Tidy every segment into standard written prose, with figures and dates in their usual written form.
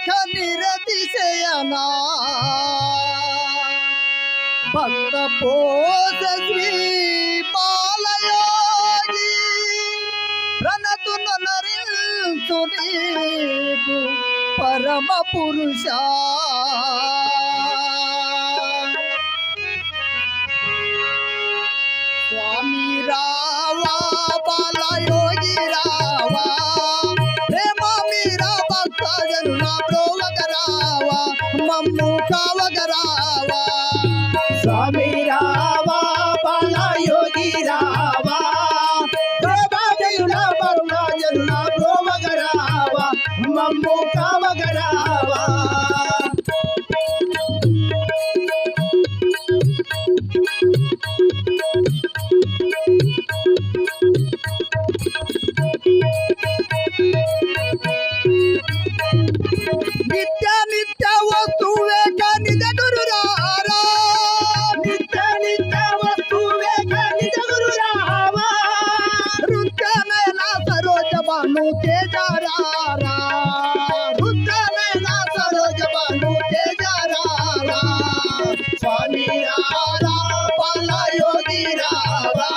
लेख निरतिशयना भक्त पोजस्वी बालयोगी रणतुन नरिंसुनीगु परम पुरुषा स्वामी रावा बालयोगी रावा प्रेम मीरा भक्त जनुना प्रोवगरावा मम्मू कावगरावा स्वामी रावा बालयोगी रावा जनुना प्रोवगरावा मम्मू कावगरावा नित्य नित्य वस्तु वेग निज गुरु रारा नित्य नित्य वस्तु वेग निज गुरु रावा नृत्य मेला सरोज बानु तेजारा नृत्य मेला सरोज बानु तेजारा स्वामी रावा बालयोगी रावा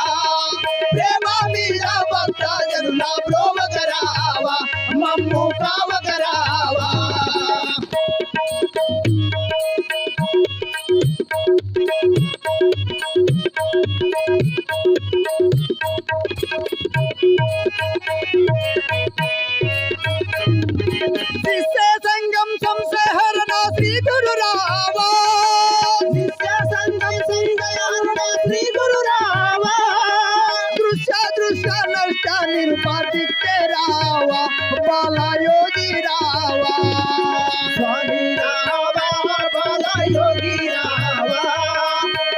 प्रेम मीरा भक्त जनुना प्रोवगरावा मम्मू कावगरावा शिष्य संगम संशय हरणा श्री गुरु रावा शिष्य संगम संगयान श्री गुरु रावा दृश्य दृश्य नष्ट निरुपादित्य रावा बालयोगी रावा स्वामी रावा बालयोगी रावा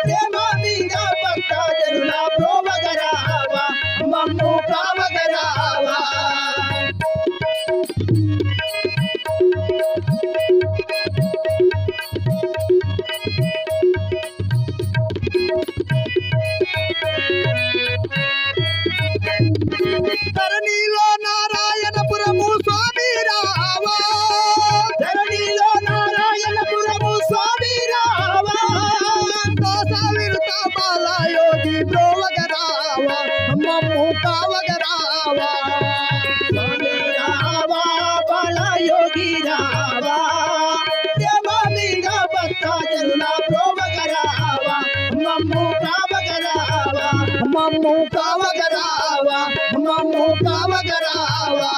प्रेम मीरा भक्त जनुना प्रोवगरावा मम्मू कावगरावा ధరణిలో నారాయణపురము స్వామి రావా ధరణిలో నారాయణపురము స్వామి రావా దోస విరుత బాలయోగి ప్రోవగరావా మమ్ము కావగరావా స్వామి రావా బాలయోగి రావా ప్రేమ मीरा भक्त जनुना प्रोवगरावा मम्मू कावगरावा మమ్ము కావగరావా మమ్ము కావగరావా